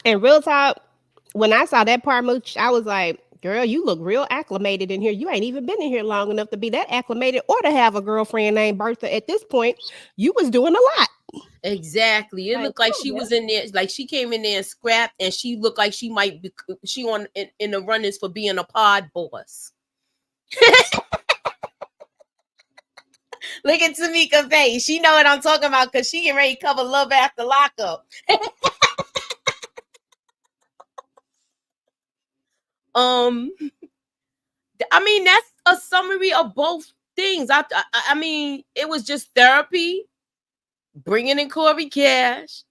And real talk, when I saw that part, Mooch, I was like, girl, you look real acclimated in here. You ain't even been in here long enough to be that acclimated or to have a girlfriend named Bertha. At this point, you was doing a lot. Exactly. It looked like she was in there, like she came in there and scrapped, and she looked like she might be in the runnings for being a pod boss. Look at Tamika Faye. She know what I'm talking about because she getting ready to cover Love After Lockup. I mean, that's a summary of both things. I mean, it was just therapy, bringing in Corey Cash,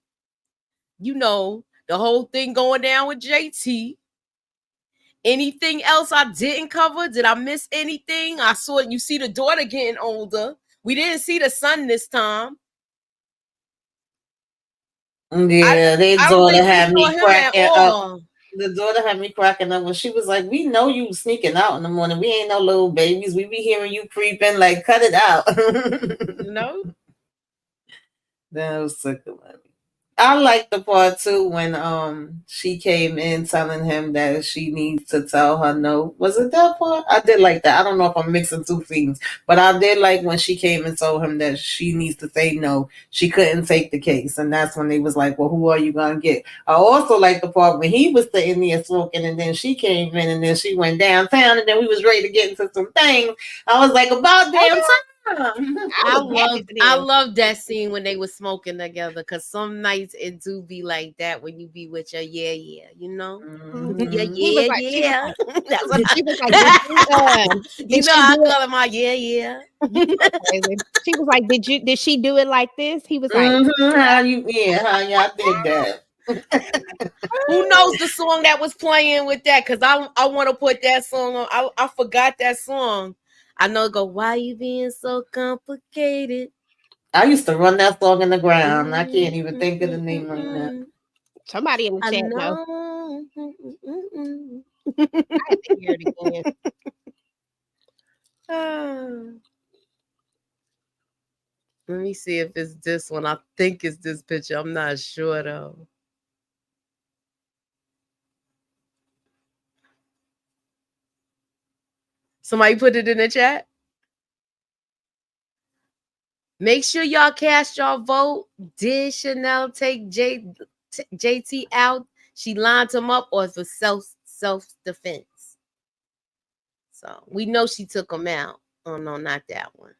the whole thing going down with JT. Anything else I didn't cover? Did I miss anything? You see the daughter getting older. We didn't see the son this time. Yeah, their daughter had me cracking up. The daughter had me cracking up when she was like, "We know you sneaking out in the morning. We ain't no little babies. We be hearing you creeping. Like, cut it out." That was sick of me. I like the part too when she came in telling him that she needs to tell her no. Was it that part? I did like that. I don't know if I'm mixing two things, but I did like when she came and told him that she needs to say no. She couldn't take the case, and that's when they was like, "Well, who are you gonna get?" I also like the part when he was sitting there smoking, and then she came in, and then she went downtown, and then we was ready to get into some things. I was like, "About damn time." I love that scene when they were smoking together because some nights it do be like that when you be with your yeah, Mm-hmm. yeah. That's what she was like. I call her my yeah. She was like, did she do it like this? He was like, how y'all did that. Who knows the song that was playing with that? Because I want to put that song on. I forgot that song. I know. Go, why you being so complicated? I used to run that song in the ground. I can't even think of the name right now. Somebody in the chat know. I have to hear it again. Let me see if it's this one. I think it's this picture. I'm not sure though. Somebody put it in the chat. Make sure y'all cast your vote. Did Chanel take JT out? She lined him up, or for self-defense? So we know she took him out. Oh no, not that one.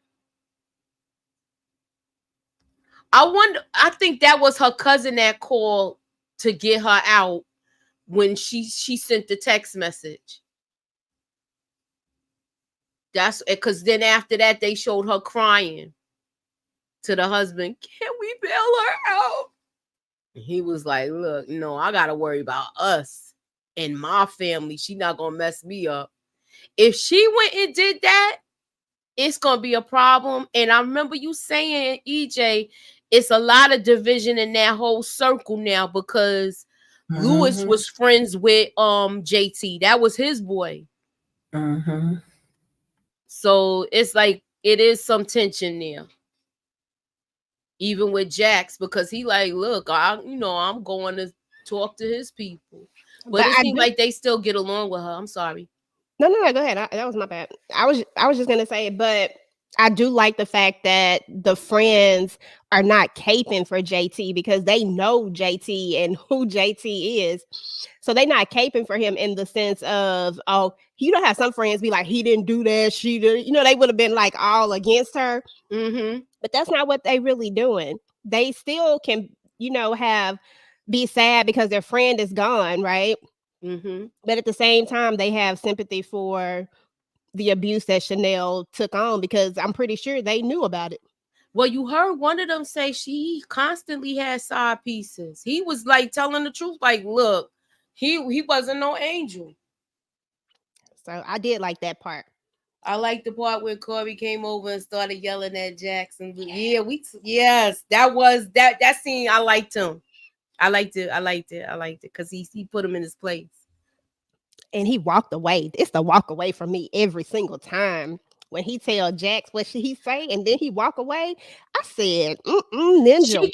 I wonder. I think that was her cousin that called to get her out when she sent the text message. That's because then after that they showed her crying to the husband. Can we bail her out? He was like, look, no, I gotta worry about us and my family. She not gonna mess me up. If she went and did that, it's gonna be a problem. And I remember you saying, EJ, it's a lot of division in that whole circle now because Lewis was friends with JT. That was his boy. So it's like it is some tension there. Even with Jax, because he like, look, I'm going to talk to his people. But it seems like they still get along with her. I'm sorry. No, go ahead. That was my bad. I was just gonna say, but I do like the fact that the friends are not caping for JT because they know JT and who JT is. So they not caping for him in the sense of, oh, you don't have some friends be like, he didn't do that, she did. They would have been like all against her. But that's not what they really doing. They still can, be sad because their friend is gone, right? But at the same time, they have sympathy for the abuse that Chanel took on because I'm pretty sure they knew about it. Well, you heard one of them say she constantly had side pieces. He was like telling the truth, like, look, he wasn't no angel. So I did like that part. I like the part where Corey came over and started yelling at Jackson. Yes, that scene. I liked him. I liked it because he put him in his place. And he walked away. It's the walk away from me every single time. When he tell Jax what he say, and then he walk away, I said, Ninja.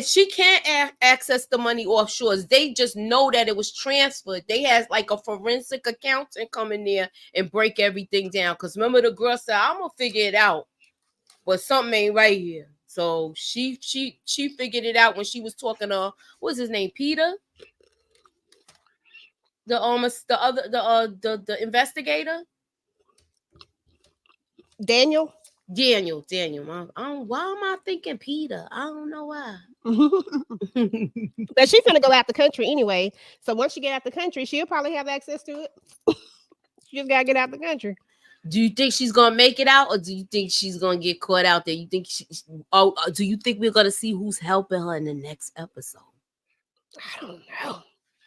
She can't access the money offshore. They just know that it was transferred. They has like a forensic accountant come in there and break everything down. Because remember, the girl said, "I'm gonna figure it out," but something ain't right here. So she figured it out when she was talking to what's his name, Peter, the investigator. Daniel. Why am I thinking Peter? I don't know why. But she's gonna go out the country anyway. So once she get out the country, she'll probably have access to it. She just gotta get out the country. Do you think she's gonna make it out, or do you think she's gonna get caught out there? You think do you think we're gonna see who's helping her in the next episode? I don't know.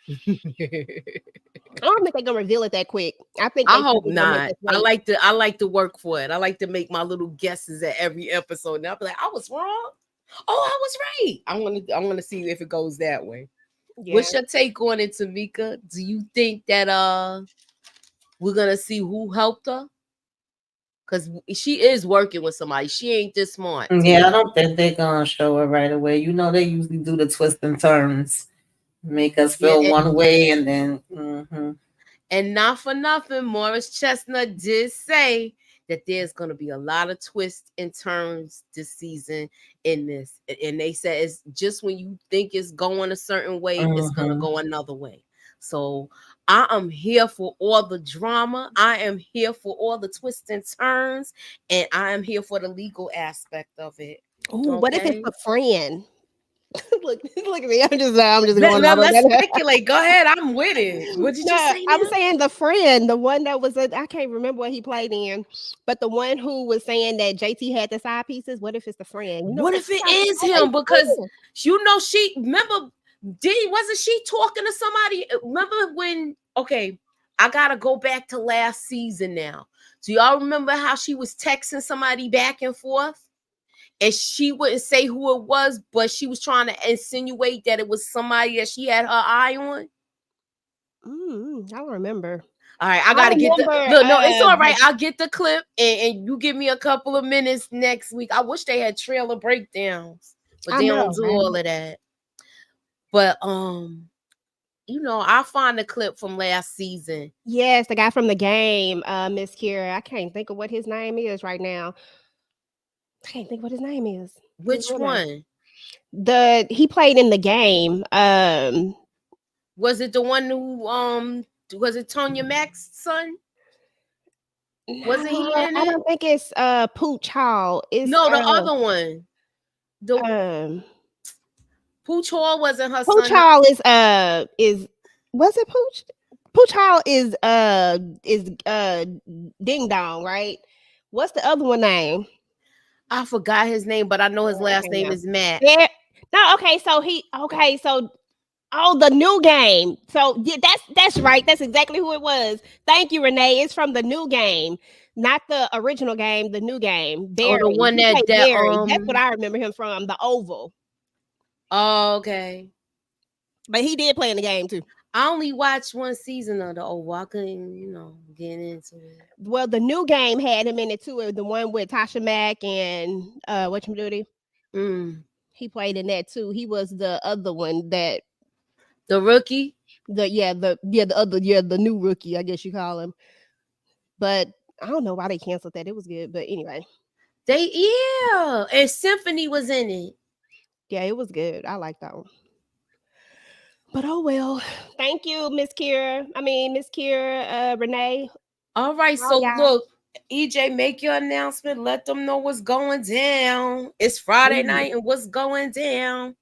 I don't think they're gonna reveal it that quick. I hope not. I like to work for it. I like to make my little guesses at every episode. And I'll be like, I was wrong. Oh, I was right. I'm gonna see if it goes that way. Yeah. What's your take on it, Tamika? Do you think that we're gonna see who helped her? Because she is working with somebody. She ain't this smart. Yeah, I don't think they're gonna show her right away. They usually do the twists and turns. Make us feel one way and then And not for nothing, Morris Chestnut did say that there's going to be a lot of twists and turns this season in this. And they said it's just when you think it's going a certain way, it's going to go another way. So I am here for all the drama. I am here for all the twists and turns. And I am here for the legal aspect of it. Ooh, okay? What if it's a friend? look at me. I'm just going. Let's speculate. Go ahead. I'm with it. What did you say? I'm saying the friend, the one that was I can't remember what he played in, but the one who was saying that JT had the side pieces. What if it's the friend? What if it is him? Because she remember wasn't she talking to somebody? Remember when? Okay, I gotta go back to last season now. Do y'all remember how she was texting somebody back and forth? and she wouldn't say who it was, but she was trying to insinuate that it was somebody that she had her eye on. I don't remember. All right, I gotta get the look. No, it's all right. I'll get the clip, and you give me a couple of minutes next week. I wish they had trailer breakdowns, but they don't do all of that. But you know, I'll find the clip from last season. Yes, the guy from the game, Miss Kira. I can't think of what his name is right now. I can't think what his name is. Which one? He played in the game. Was it the one who was it Tonya Mac's son? Was it he in it? I don't think it's Pooch Hall. It's no, the other one. The Pooch Hall wasn't her Pooch son. Hall is was it Pooch? Pooch Hall is Ding Dong, right? What's the other one name? I forgot his name, but I know his last name is Matt. Yeah. No, okay, so the new game. So yeah, that's right. That's exactly who it was. Thank you, Renee. It's from the new game, not the original game. The new game. Barry. Oh, the one that that's what I remember him from. The Oval. Oh, okay. But he did play in the game too. I only watched one season of the Oval. I couldn't, get into it. Well, the new game had him in it too. The one with Tasha Mack and whatchamacallit. He played in that too. He was the other one that. The rookie? The new rookie, I guess you call him. But I don't know why they canceled that. It was good, but anyway. And Symphony was in it. Yeah, it was good. I like that one. But oh well. Thank you, Miss Kira, Renee. All right, so look, EJ, make your announcement. Let them know what's going down. It's Friday night and what's going down.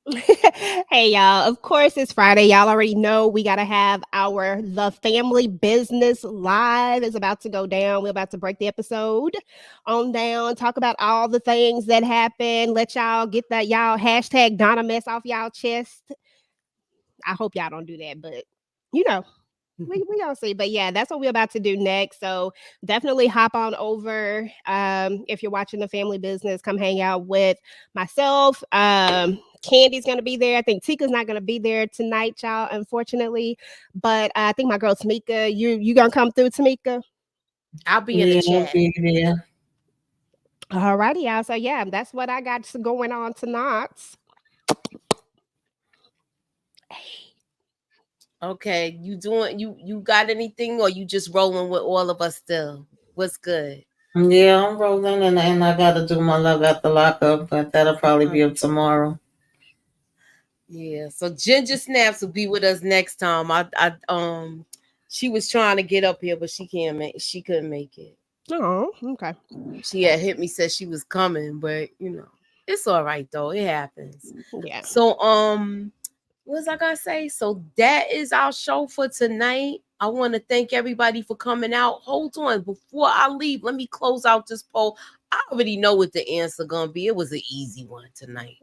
Hey, y'all. Of course, it's Friday. Y'all already know we got to have The Family Business Live is about to go down. We're about to break the episode on down, talk about all the things that happened. Let y'all get that hashtag Donna mess off y'all chest. I hope y'all don't do that, but we gonna see. But yeah, that's what we're about to do next. So definitely hop on over. If you're watching The Family Business, come hang out with myself. Candy's gonna be there. I think Tika's not gonna be there tonight, y'all, unfortunately. But I think my girl Tamika, you gonna come through, Tamika? I'll be in the chat. Yeah. All righty, y'all. So yeah, that's what I got going on tonight. Okay, you got anything, or you just rolling with all of us still? What's good? Yeah, I'm rolling, and I got to do my Love After Lockup, but that'll probably be up tomorrow. Yeah, so Ginger Snaps will be with us next time. She was trying to get up here, but she couldn't make it. Oh, okay. She had hit me, said she was coming, but it's all right though. It happens. Yeah. So what was I gonna say? So that is our show for tonight. I want to thank everybody for coming out. Hold on, before I leave, let me close out this poll. I already know what the answer gonna be. It was an easy one tonight.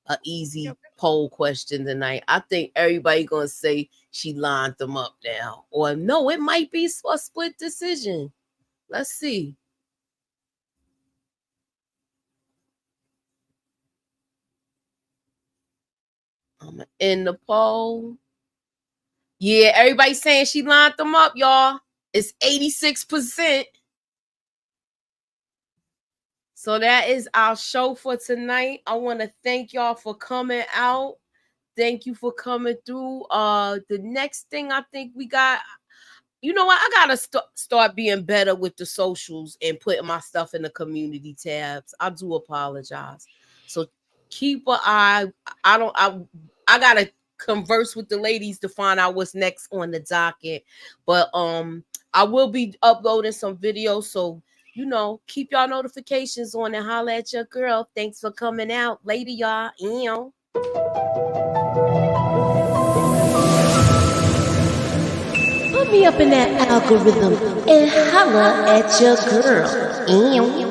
An easy poll question tonight. I think everybody gonna say she lined them up now, or no, it might be a split decision. Let's see. I'm in the poll. Yeah, everybody's saying she lined them up, y'all. It's 86%. So that is our show for tonight. I want to thank y'all for coming out. Thank you for coming through. The next thing I think we got, you know what? I gotta start being better with the socials and putting my stuff in the community tabs. I do apologize. So keep an eye. I gotta converse with the ladies to find out what's next on the docket. But I will be uploading some videos, so keep y'all notifications on and holla at your girl. Thanks for coming out. Later, y'all. Put me up in that algorithm and holla at your girl.